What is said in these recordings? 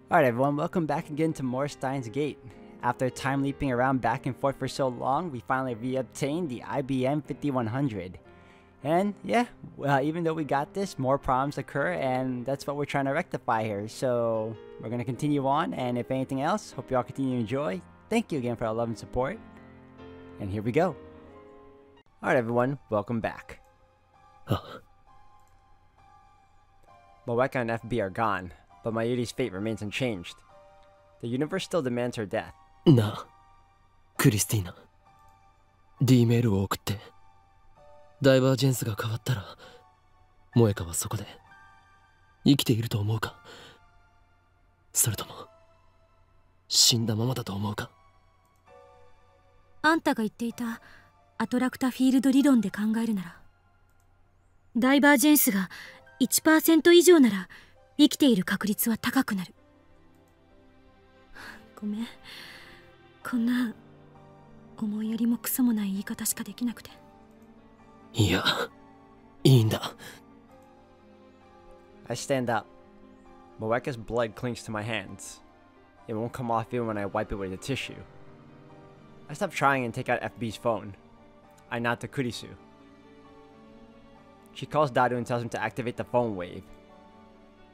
Alright everyone, welcome back again to more Steins Gate. After time leaping around back and forth for so long, we finally re-obtained the IBN 5100. And yeah, even though we got this, more problems occur, and that's what we're trying to rectify here. So we're going to continue on, and if anything else, hope you all continue to enjoy. Thank you again for all love and support. And here we go. Alright everyone, welcome back. Moeka and FB are gone, but Mayuri's fate remains unchanged. The universe still demands her death. なあ、クリスティーナ。D メールを送って。ダイバージェンスが変わったら、モエカはそこで生きていると思うか？それとも死んだままだと思うか？あんたが言っていたアトラクタフィールド理論で考えるなら、ダイバージェンスが 1% 以上なら生きている確率は高くなる。ごめん、こんな思いやりもクソもない言い方しかできなくて。いや、いいんだ。I stand up. Moeka's blood clings to my hands. It won't come off even when I wipe it with a tissue. I stop trying and take out FB's phone. I nod to Kurisu. She calls Dadu and tells him to activate the phone wave.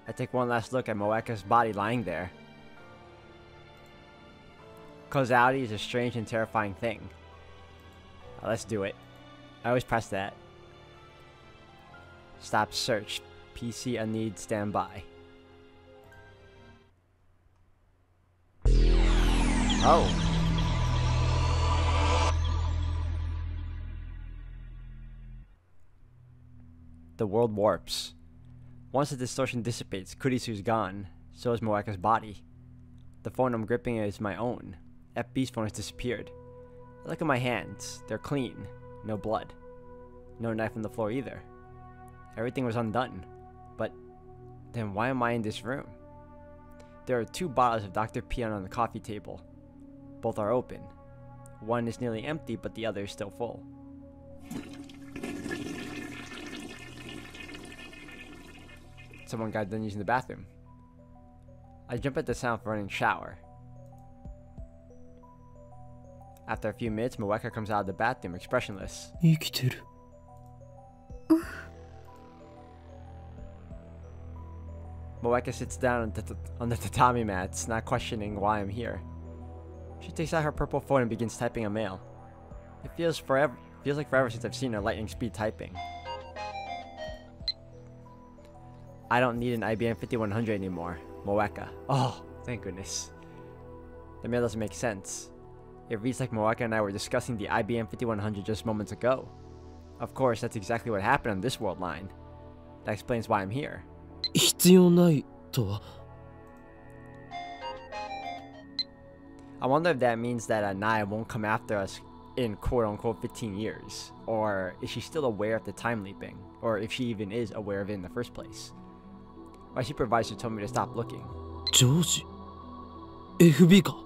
I take one last look at Moeka's body lying there. Causality is a strange and terrifying thing. Let's do it. I always press that. Stop search. PC unneed standby. Oh. The world warps. Once the distortion dissipates, Kurisu's gone. So is Moeka's body. The phone I'm gripping is my own. FB's phone has disappeared. I look at my hands. They're clean. No blood. No knife on the floor either. Everything was undone. But then why am I in this room? There are 2 bottles of Dr. Pion on the coffee table. Both are open. One is nearly empty, but the other is still full. Someone got done using the bathroom. I jump at the sound of a running shower. After a few minutes, Moeka comes out of the bathroom, expressionless. 生きてる。Moeka sits down on the tatami mats, not questioning why I'm here. She takes out her purple phone and begins typing a mail. It feels like forever since I've seen her lightning speed typing. I don't need an IBN 5100 anymore. Moeka. Oh, thank goodness. The mail doesn't make sense. It reads like Moeka and I were discussing the IBN 5100 just moments ago. Of course, that's exactly what happened on this world line. That explains why I'm here. 必要ないとは。I wonder if that means that Naya won't come after us in quote-unquote 15 years. Or is she still aware of the time leaping? Or if she even is aware of it in the first place. My supervisor told me to stop looking. ジョージ FB か。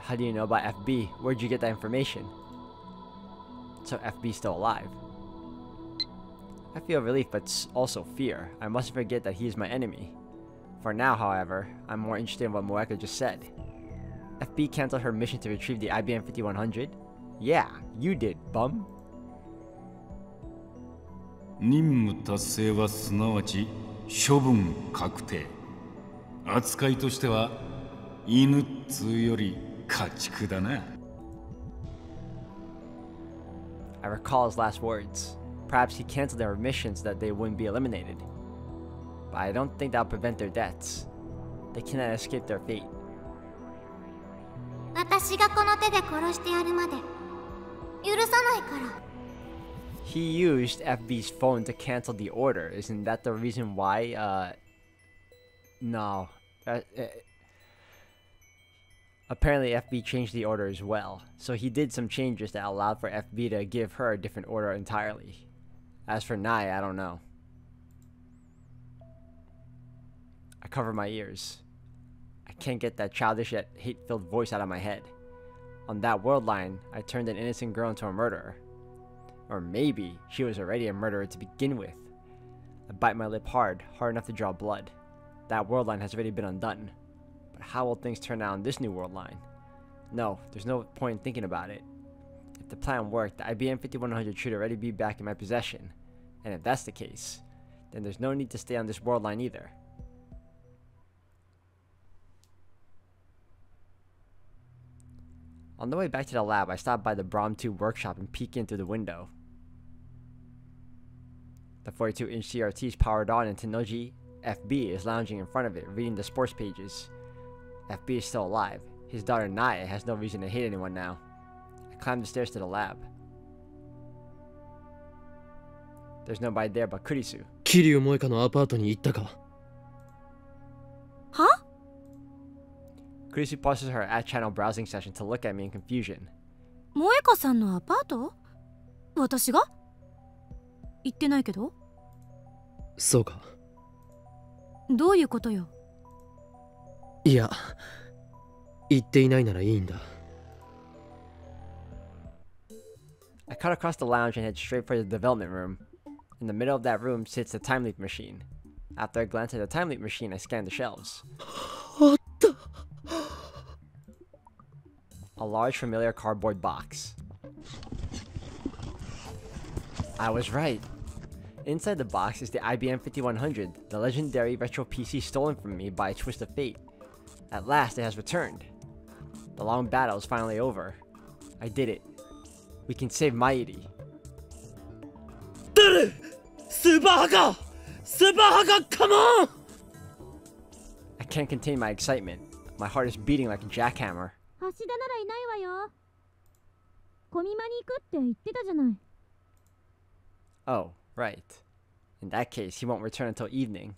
How do you know about FB? Where'd you get that information? So FB's still alive. I feel relief, but also fear. I mustn't forget that he is my enemy. For now, however, I'm more interested in what Moeka just said. FB canceled her mission to retrieve the IBN 5100? Yeah, you did, bum. 任務達成はすなわち処分確定。扱いとしては犬っつうより家畜だな。I recall his last words. Perhaps he canceled their missions so that they wouldn't be eliminated. But I don't think that'll prevent their deaths. They cannot escape their fate. 私がこの手で殺してやるまで許さないから。 He used FB's phone to cancel the order. Isn't that the reason why? No. Apparently FB changed the order as well. So he did some changes that allowed for FB to give her a different order entirely. As for Nai, I don't know. I cover my ears. I can't get that childish yet hate-filled voice out of my head. On that world line, I turned an innocent girl into a murderer. Or maybe she was already a murderer to begin with. I bite my lip hard enough to draw blood. That world line has already been undone. But how will things turn out on this new world line? No, there's no point in thinking about it. If the plan worked, the IBN 5100 should already be back in my possession. And if that's the case, then there's no need to stay on this world line either. On the way back to the lab, I stopped by the Brom 2 workshop and peeked in through the window. The 42-inch CRT is powered on and Tenoji FB is lounging in front of it, reading the sports pages. FB is still alive. His daughter Naya has no reason to hate anyone now. I climbed the stairs to the lab. There's nobody there but Kurisu. 桐生萌香のアパートに行ったか? Huh? Kurisu pauses her at-channel browsing session to look at me in confusion. 萌香さんのアパート？私が？行ってないけど？そうか。どういうことよ？いや、行っていないならいいんだ。I cut across the lounge and head straight for the development room. In the middle of that room sits the time leap machine. After I glance at the time leap machine, I scan the shelves. A large familiar cardboard box. I was right. Inside the box is the IBN 5100, the legendary retro PC stolen from me by a twist of fate. At last, it has returned. The long battle is finally over. I did it. We can save Mairi. Super Hacker! Super Hacker, come on! I can't contain my excitement. My heart is beating like a jackhammer. 橋田ならいないわよ。コミマに行くって言ってたじゃない。Oh, right. In that case, he won't return until evening.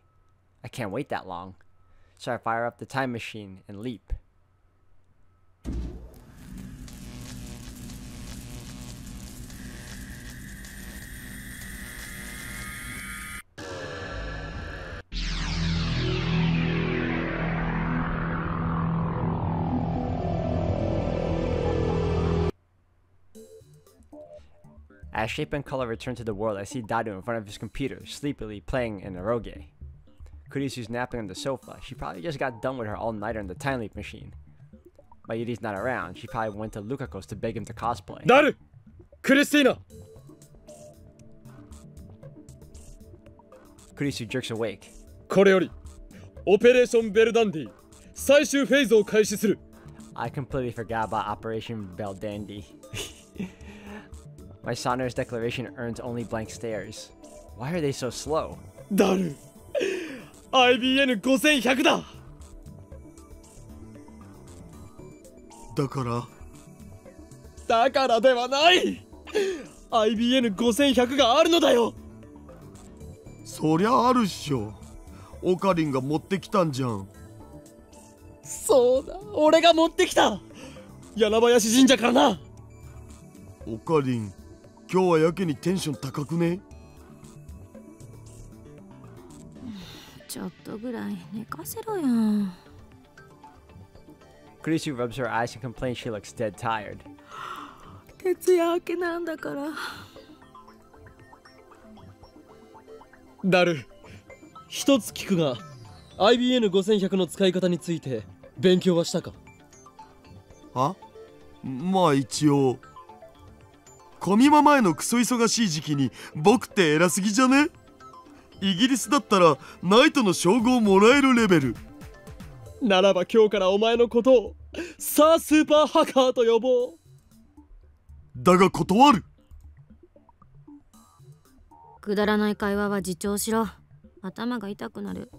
I can't wait that long. So I fire up the time machine and leap. As Shape and Color return to the world, I see Daru in front of his computer, sleepily playing an eroge. Kurisu's napping on the sofa. She probably just got done with her all-nighter in the time leap machine. Mayuri's not around. She probably went to Lukako's to beg him to cosplay. Daru! Christina! Kurisu jerks awake. これよりオペレーションベルダンディ最終フェーズを開始する。 I completely forgot about Operation Bell Dandy. My sonorous declaration earns only blank stares. Why are they so slow? ダル IBN 5100だ。だからではない。 IBN 5100があるのだよ。そりゃあるっしょ。オカリンが持ってきたんじゃん。そうだ、俺が持ってきた。柳林神社からな。オカリン、今日はやけにテンション高くね？ちょっとぐらい寝かせろよ。Kurisu rubs her eyes and complains she looks dead tired. 徹夜明けなんだから。ダル、一つ聞くが IBN 5100の使い方について勉強はしたか？あ？まあ一応。コミマ前のクソ忙しい時期に僕って偉すぎじゃね？イギリスだったらナイトの称号もらえるレベル。ならば今日からお前のことをサースーパーハッカーと呼ぼう。だが断る。くだらない会話は自重しろ。頭が痛くなる。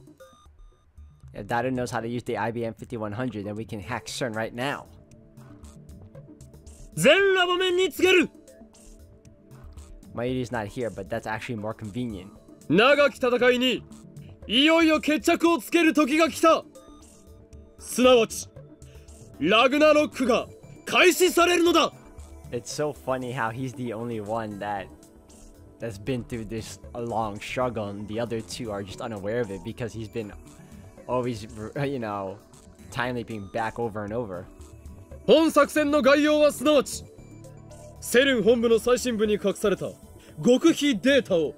If Daru knows how to use the IBM 5100, then we can hack CERN right now. 全ラボ面に告げる。Mayuri's not here, but that's actually more convenient. 長き戦いにいよいよ決着をつける時が来た。すなわちラグナロックが開始されるのだ。 It's so funny how he's the only one that's been through this long struggle, and the other two are just unaware of it because he's been always, time leaping back over and over. 本作戦の概要はすなわちセルン本部の最深部に隠された極秘データを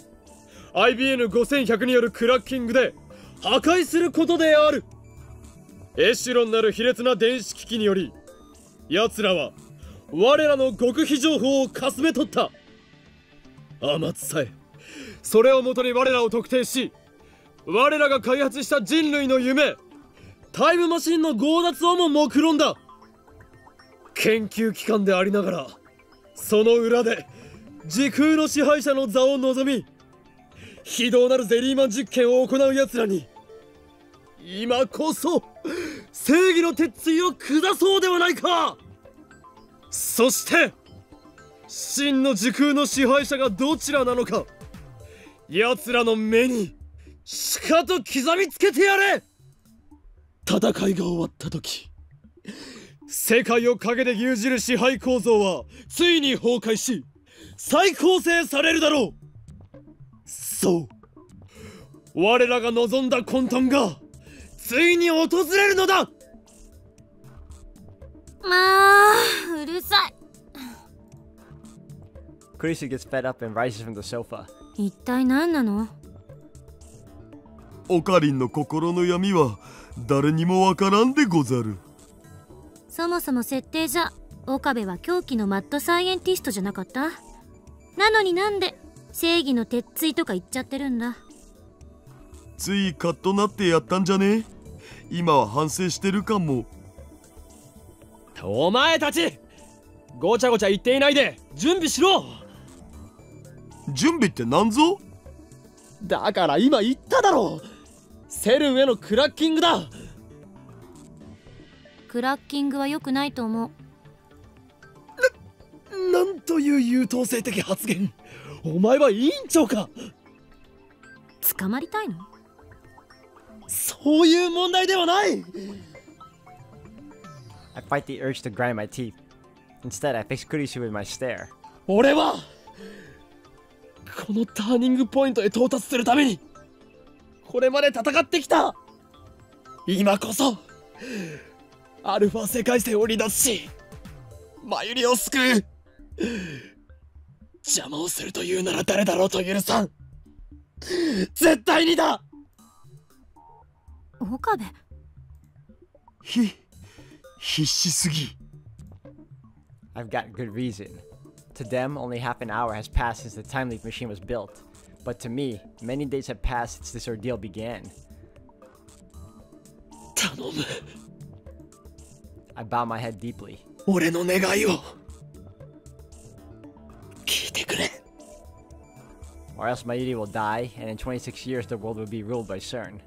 IBN5100 によるクラッキングで破壊することである。エシュロンなる卑劣な電子機器により奴らは我らの極秘情報をかすめ取った。天津さえそれをもとに我らを特定し、我らが開発した人類の夢タイムマシンの強奪をも目論んだ。研究機関でありながらその裏で時空の支配者の座を望み、非道なるゼリーマン実験を行う奴らに今こそ正義の鉄槌を下そうではないか。そして真の時空の支配者がどちらなのか、奴らの目にしかと刻みつけてやれ。戦いが終わった時、世界を陰で牛耳る支配構造はついに崩壊し再構成されるだろう。そう、我らが望んだ混沌がついに訪れるのだ。まあうるさい。Kurisu gets fed up and rises from the sofa. 一体何なの？オカリンの心の闇は誰にもわからんでござる。そもそも設定じゃ岡部は狂気のマッドサイエンティストじゃなかった？なのになんで正義の鉄槌とか言っちゃってるんだ。ついカッとなってやったんじゃね？今は反省してるかも。お前たちごちゃごちゃ言っていないで準備しろ。準備って何ぞ？だから今言っただろう。セルンへのクラッキングだ。クラッキングは良くないと思う。なんという優等生的発言。お前は委員長か。捕まりたいの？そういう問題ではない。I fight the urge to grind my teeth. Instead, I fix Kurisu with my stare. 俺はこのターニングポイントへ到達するためにこれまで戦ってきた。今こそアルファ世界線を離脱しマユリを救う。邪魔をするというなら誰だろうと許さん。絶対にだ。岡部、必死すぎ。 I've got good reason. To them, only half an hour has passed since the time leap machine was built. But to me, many days have passed since this ordeal began. 頼む。I bow my head deeply. 俺の願いを聞いてくれ。Or else Mayuri will die, and in 26 years the world will be ruled by CERN.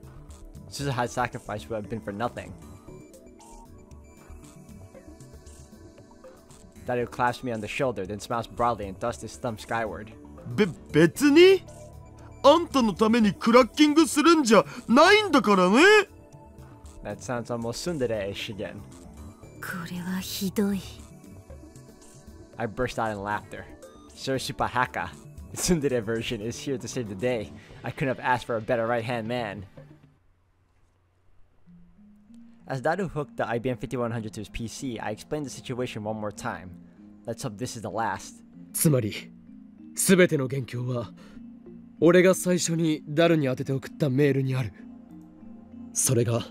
Suzuha's sacrifice would have been for nothing. Dario claps me on the shoulder, then smiles broadly and thrusts his thumb skyward. 別にあんたのためにクラッキングするんじゃないんだからね。 That sounds almost tsundere-ish again. これはひどい。I burst out in laughter. Sir Supahaka, the tsundere version, is here to save the day. I couldn't have asked for a better right-hand man. As Daru hooked the IBN 5100 to his PC, I explained the situation one more time. Let's hope this is the last. つまり全ての元凶は俺が最初にダルに当てて送ったメールにある。それが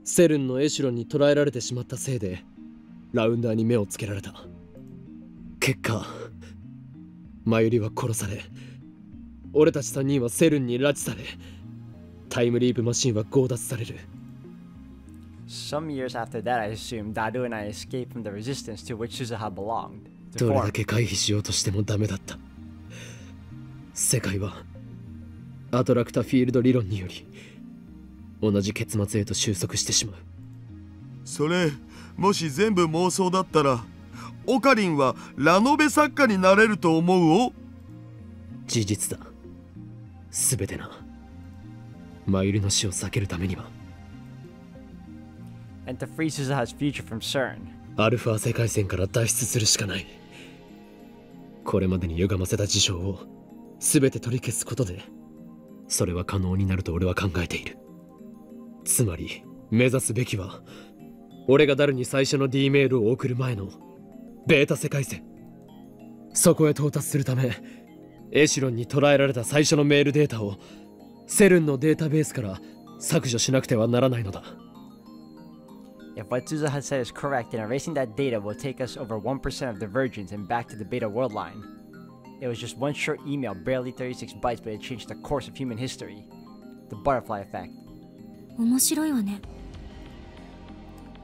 セルンのエシュロンに捕らえられてしまったせいでラウンダーに目をつけられた。結果マユリは殺され、俺たち3人はセルンに拉致され、タイムリープマシンは強奪される。Some years after that, I assumed Daru and I escaped from the resistance to which Suzuha belonged. どれだけ回避しようとしてもダメだった。世界はアトラクタフィールド理論により同じ結末へと収束してしまう。それもし全部妄想だったらオカリンはラノベ作家になれると思うお。事実だ。全てな。マユリの死を避けるためには。And to free Suzuha's future from CERN. アルファ世界線から脱出するしかない。これまでに歪ませた事象を全て取り消すことでそれは可能になると俺は考えている。つまり目指すべきは俺がダルに最初の D メールを送る前のベータ世界線。そこへ到達するためエシロンに捉えられた最初のメールデータをセルンのデータベースから削除しなくてはならないのだ。 If what Suzuha said is correct, then erasing that data will take us over 1% of divergence and back to the beta world line. It was just one short email, barely 36 bytes, but it changed the course of human history. The butterfly effect. 面白いわね。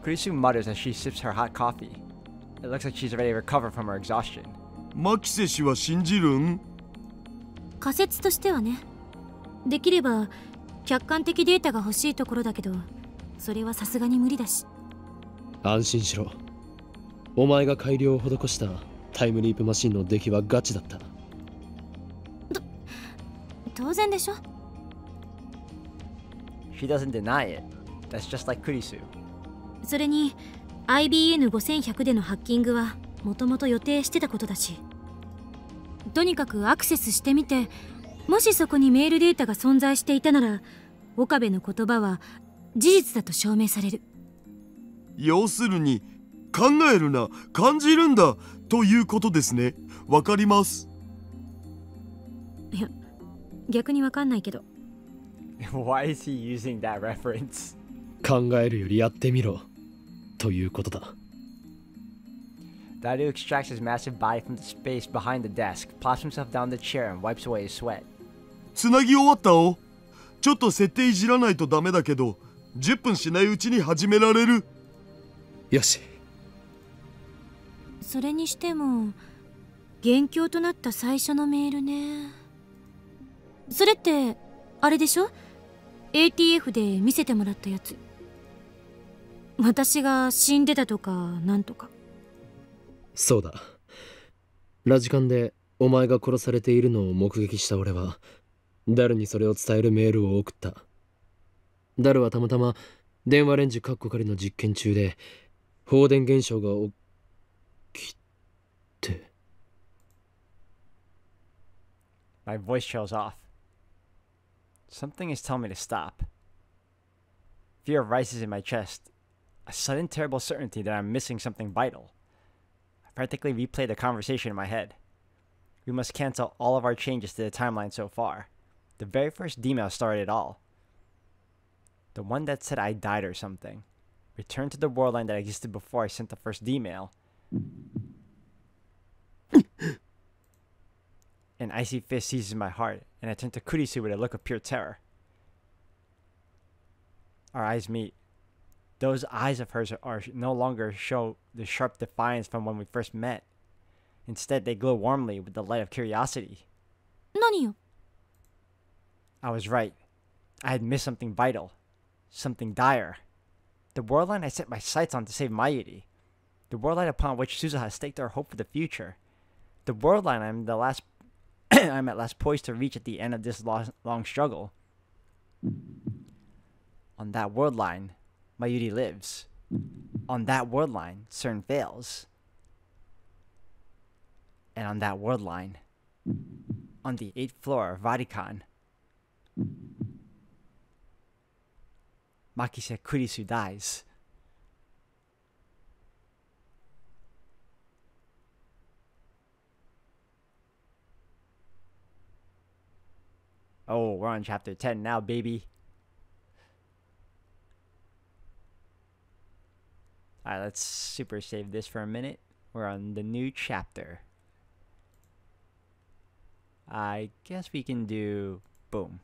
Kurisu mutters as she sips her hot coffee. It looks like she's already recovered from her exhaustion. マキセ氏は信じるん？仮説としてはね。できれば客観的データが欲しいところだけど、それはさすがに無理だし。安心しろ。お前が改良を施したタイムリープマシンの出来はガチだった。当然でしょ。 She doesn't deny it. That's just like Kurisu. それに IBN5100 でのハッキングはもともと予定してたことだし、とにかくアクセスしてみて、もしそこにメールデータが存在していたなら岡部の言葉は事実だと証明される。要するに考えるな、感じるんだということですね。わかります。いや、逆にわかんないけど。Why is he using that reference? 考えるよりやってみろということだ。Daru extracts his massive body from the space behind the desk, plops himself down the chair, and wipes away his sweat. つなぎ終わったお。ちょっと設定いじらないとダメだけど、10分しないうちに始められる。よし。それにしても元凶となった最初のメールね。それってあれでしょ？ ATF で見せてもらったやつ。私が死んでたとかなんとか。そうだ。ラジカンでお前が殺されているのを目撃した俺はダルにそれを伝えるメールを送った。ダルはたまたま電話レンジカッコ仮の実験中で放電現象が起きて。 My voice trails off. Something is telling me to stop. Fear rises in my chest. A sudden terrible certainty that I'm missing something vital. I practically replay the conversation in my head. We must cancel all of our changes to the timeline so far. The very first email started it all. The one that said I died or something. Return to the world line that existed before I sent the first email. An icy fist seizes my heart, and I turn to Kurisu with a look of pure terror. Our eyes meet. Those eyes of hers are no longer show the sharp defiance from when we first met. Instead, they glow warmly with the light of curiosity. 何よ。 I was right. I had missed something vital. Something dire. The world line I set my sights on to save Mayuri. The world line upon which Suzuha staked our hope for the future. The world line I'm at last poised to reach at the end of this long struggle. On that world line, Mayuri lives. On that world line, CERN fails. And on that world line, on the 8th floor of Vatican, Makise Kurisu dies. Oh, we're on chapter 10 now, baby. Alright, let's super save this for a minute. We're on the new chapter. I guess we can do boom.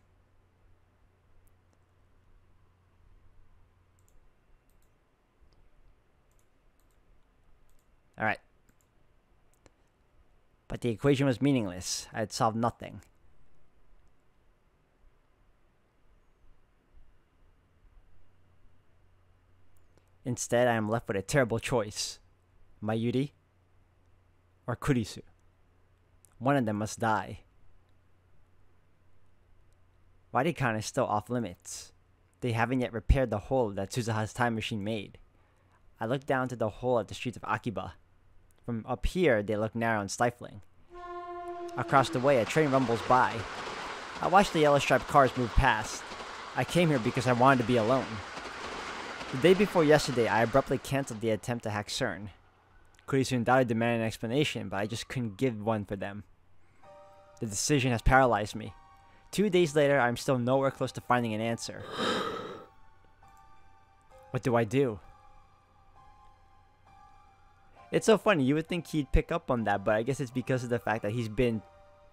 Alright. But the equation was meaningless. I had solved nothing. Instead, I am left with a terrible choice. Mayuri or Kurisu. One of them must die. Vatican is still off limits. They haven't yet repaired the hole that Suzuha's time machine made. I look down to the hole at the streets of Akiba. From up here, they look narrow and stifling. Across the way, a train rumbles by. I watch the yellow-striped cars move past. I came here because I wanted to be alone. The day before yesterday, I abruptly canceled the attempt to hack CERN. Kurisu and Daru demanded an explanation, but I just couldn't give one for them. The decision has paralyzed me. 2 days later, I'm still nowhere close to finding an answer. What do I do? It's so funny, you would think he'd pick up on that, but I guess it's because of the fact that he's been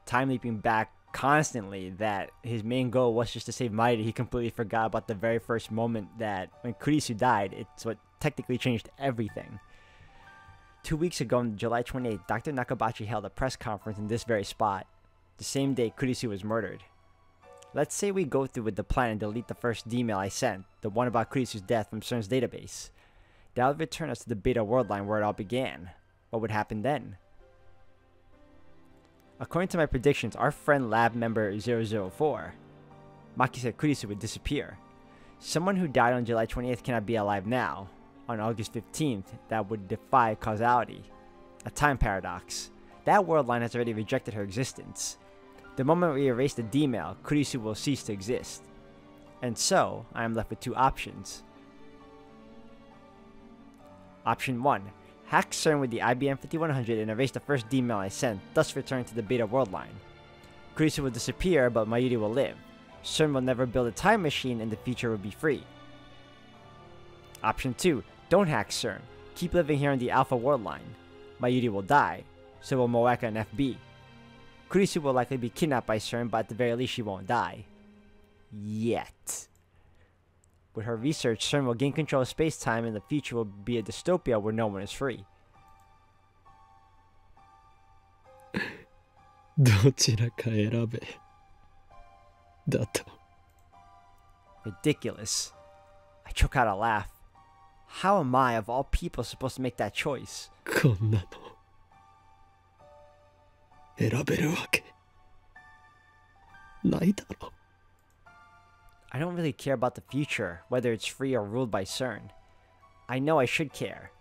time leaping back constantly, that his main goal was just to save Mairi. He completely forgot about the very first moment that when Kurisu died. It's what technically changed everything. 2 weeks ago, on July 28th, Dr. Nakabachi held a press conference in this very spot, the same day Kurisu was murdered. Let's say we go through with the plan and delete the first email I sent, the one about Kurisu's death, from CERN's database. That would return us to the Beta world line where it all began. What would happen then? According to my predictions, our friend lab member 004, Maki said Kurisu would disappear. Someone who died on July 28th cannot be alive now. On August 15th, that would defy causality. A time paradox. That world line has already rejected her existence. The moment we erase the D-mail, Kurisu will cease to exist. And so, I am left with two options. Option 1. Hack CERN with the IBN 5100 and erase the first D-mail I sent, thus returning to the Beta world line. Kurisu will disappear, but Mayuri will live. CERN will never build a time machine and the future will be free. Option 2. Don't hack CERN. Keep living here on the Alpha world line. Mayuri will die. So will Moeka and FB. Kurisu will likely be kidnapped by CERN, but at the very least she won't die. Yet. With her research, CERN will gain control of space-time and the future will be a dystopia where no one is free. どちらか選べ。だと。 Ridiculous. I choke out a laugh. How am I, of all people, supposed to make that choice? こんなの選べるわけないだろ。 I don't really care about the future, whether it's free or ruled by CERN. I know I should care.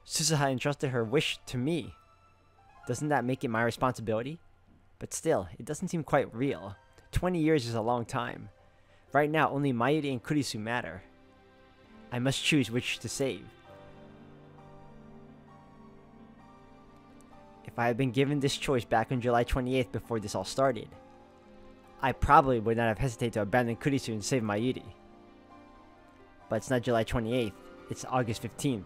Susaha entrusted her wish to me. Doesn't that make it my responsibility? But still, it doesn't seem quite real. 20 years is a long time. Right now, only Mayuri and Kurisu matter. I must choose which to save. If I had been given this choice back on July 28th before this all started, I probably would not have hesitated to abandon Kurisu and save Mayuri. But it's not July 28th, it's August 15th.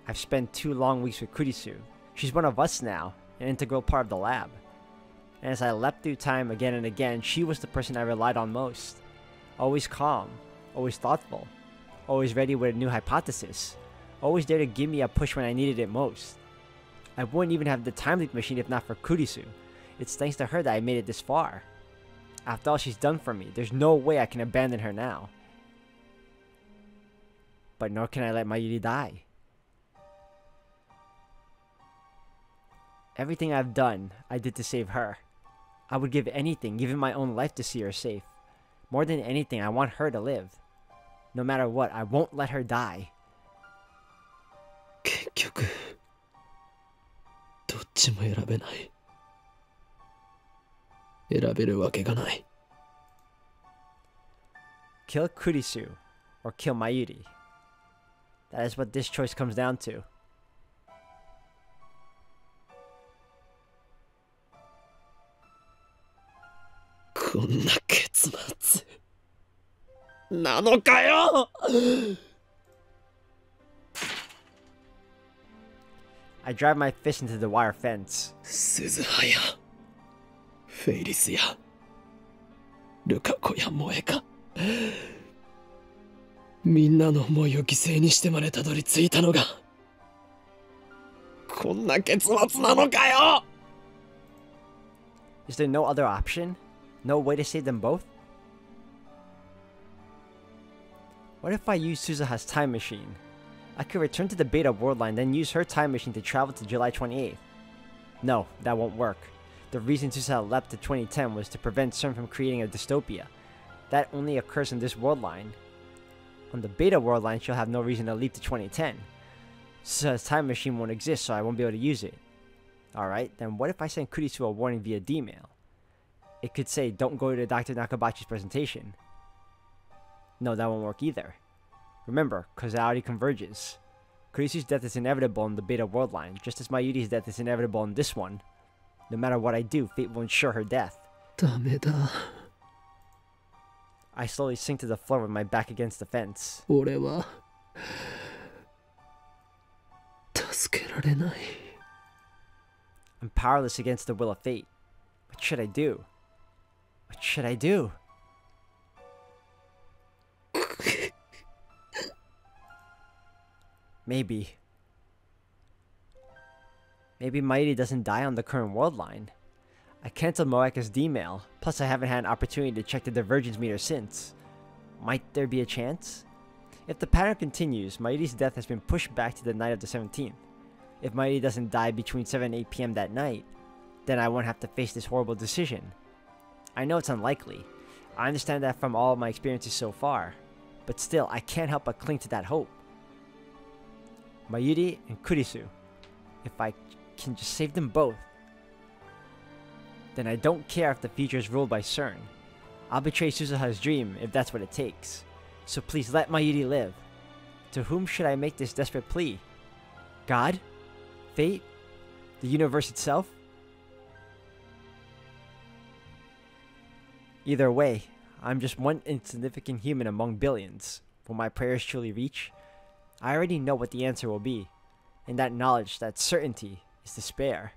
I've spent 2 long weeks with Kurisu. She's one of us now, an integral part of the lab. And as I leapt through time again and again, she was the person I relied on most. Always calm, always thoughtful, always ready with a new hypothesis, always there to give me a push when I needed it most. I wouldn't even have the time leap machine if not for Kurisu. It's thanks to her that I made it this far. After all she's done for me, there's no way I can abandon her now. But nor can I let Mayuri die. Everything I've done, I did to save her. I would give anything, even my own life, to see her safe. More than anything, I want her to live. No matter what, I won't let her die. 結局どっちも選べない。選べるわけがない。 Kill Kurisu, or kill Mayuri. That is what this choice comes down to. こんな結末なのかよ。 I drive my fist into the wire fence. 鈴葉やフェイリスやルカ子や萌えか、みんなの思いを犠牲にしてまでたどり着いたのがこんな結末なのかよ。 Is there no other option? No way to save them both? What if I use Suzaha's time machine? I could return to the Beta world line, then use her time machine to travel to July 28th. No, that won't work. The reason Suzaha leapt to 2010 was to prevent CERN from creating a dystopia. That only occurs on this world line. On the Beta world line, she'll have no reason to leap to 2010. Suzaha's time machine won't exist, so I won't be able to use it. Alright, then what if I send Kurisu a warning via D-mail? It could say, don't go to Dr. Nakabachi's presentation. No, that won't work either. Remember, causality converges. Kurisu's death is inevitable in the Beta World line, just as Mayuri's death is inevitable in this one. No matter what I do, fate will ensure her death. ダメだ。 I slowly sink to the floor with my back against the fence. 俺は助けられない。 I'm powerless against the will of fate. What should I do? What should I do? Maybe Mayuri doesn't die on the current world line. I canceled Moeka's D-mail, plus I haven't had an opportunity to check the divergence meter since. Might there be a chance? If the pattern continues, Mayuri's death has been pushed back to the night of the 17th. If Mayuri doesn't die between 7 and 8 p.m. that night, then I won't have to face this horrible decision. I know it's unlikely. I understand that from all of my experiences so far, but still, I can't help but cling to that hope. Mayuri and Kurisu. If I can just save them both, then I don't care if the future is ruled by CERN. I'll betray Suzuha's dream if that's what it takes. So please let Mayuri live. To whom should I make this desperate plea? God? Fate? The universe itself? Either way, I'm just one insignificant human among billions. Will my prayers truly reach? I already know what the answer will be, and that knowledge, that certainty, is despair.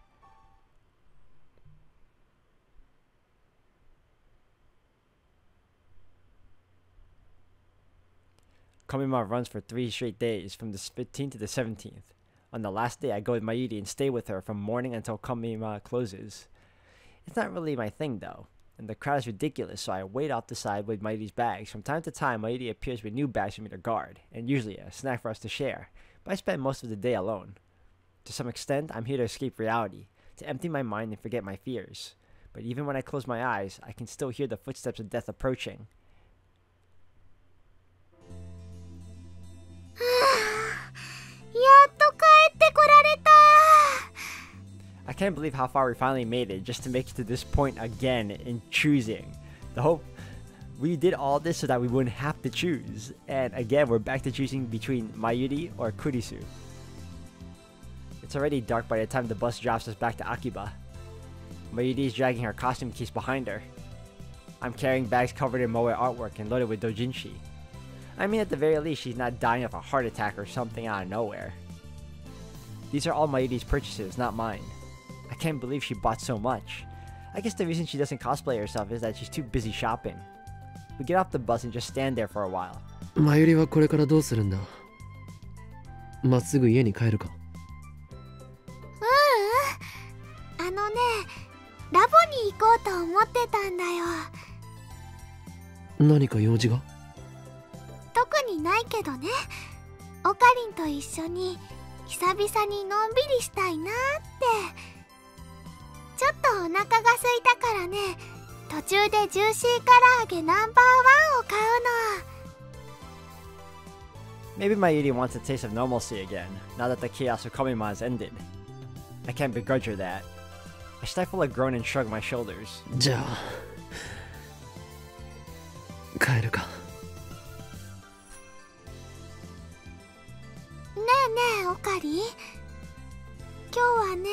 Kamima runs for 3 straight days, from the 15th to the 17th. On the last day, I go with Mayuri and stay with her from morning until Kamima closes. It's not really my thing though, and the crowd is ridiculous, so I wait off the side with Mayuri's bags. From time to time, Mayuri appears with new bags for me to guard, and usually a snack for us to share, but I spend most of the day alone. To some extent, I'm here to escape reality, to empty my mind and forget my fears. But even when I close my eyes, I can still hear the footsteps of death approaching. I can't believe how far we finally made it just to make it to this point again in choosing. The hope we did all this so that we wouldn't have to choose. And again, we're back to choosing between Mayuri or Kurisu. It's already dark by the time the bus drops us back to Akiba. Mayuri is dragging her costume case behind her. I'm carrying bags covered in moe artwork and loaded with doujinshi. I mean, at the very least, she's not dying of a heart attack or something out of nowhere. These are all Mayuri's purchases, not mine. I can't believe she bought so much. I guess the reason she doesn't cosplay herself is that she's too busy shopping. We get off the bus and just stand there for a while. マユリはこれからどうするんだ。まっすぐ家に帰るか。ラボに行こうと思ってたんだよ。何か用事が？特にないけどね。オカリンと一緒に久々にのんびりしたいなって。ちょっとお腹が空いたからね、途中でジューシー唐揚げナンバー1を買うの。 Maybe Mayuri wants a taste of normalcy again, now that the chaos of Kamima has ended. I can't begrudge her that. I stifle a groan and shrug my shoulders. じゃあ帰るか。ねえねえオカリン、今日はね、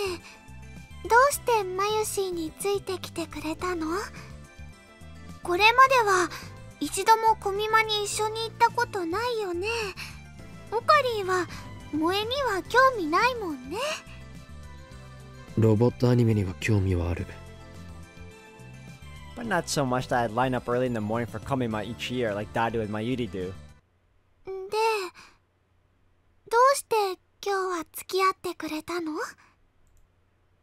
どうしてマユシーについてきてくれたの？これまでは一度もコミマに一緒に行ったことないよね。オカリンは萌えには興味ないもんね。ロボットアニメには興味はある。But not so much that I'd line up early in the morning for Kamima each year like Dadu and Mayuri do. で、どうして今日は付き合ってくれたの？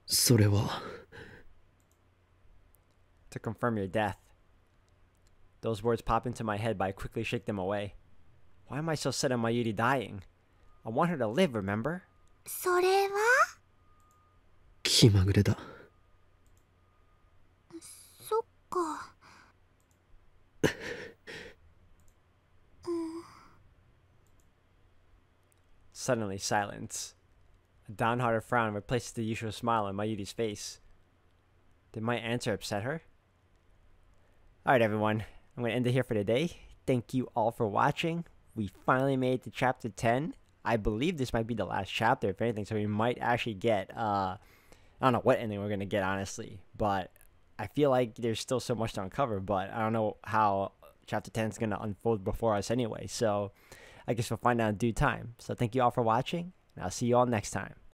それは。To confirm your death. Those words pop into my head, but I quickly shake them away. Why am I so set on Mayuri dying? I want her to live, remember? それは？気まぐれだ。そっか。Suddenly, silence. A downhearted frown replaces the usual smile on Mayuri's face. Did my answer upset her? Alright everyone, I'm going to end it here for today. Thank you all for watching. We finally made it to chapter 10. I believe this might be the last chapter, if anything. So we might actually get, I don't know what ending we're going to get, honestly. But I feel like there's still so much to uncover. But I don't know how chapter 10 is going to unfold before us anyway. So I guess we'll find out in due time. So thank you all for watching. And I'll see you all next time.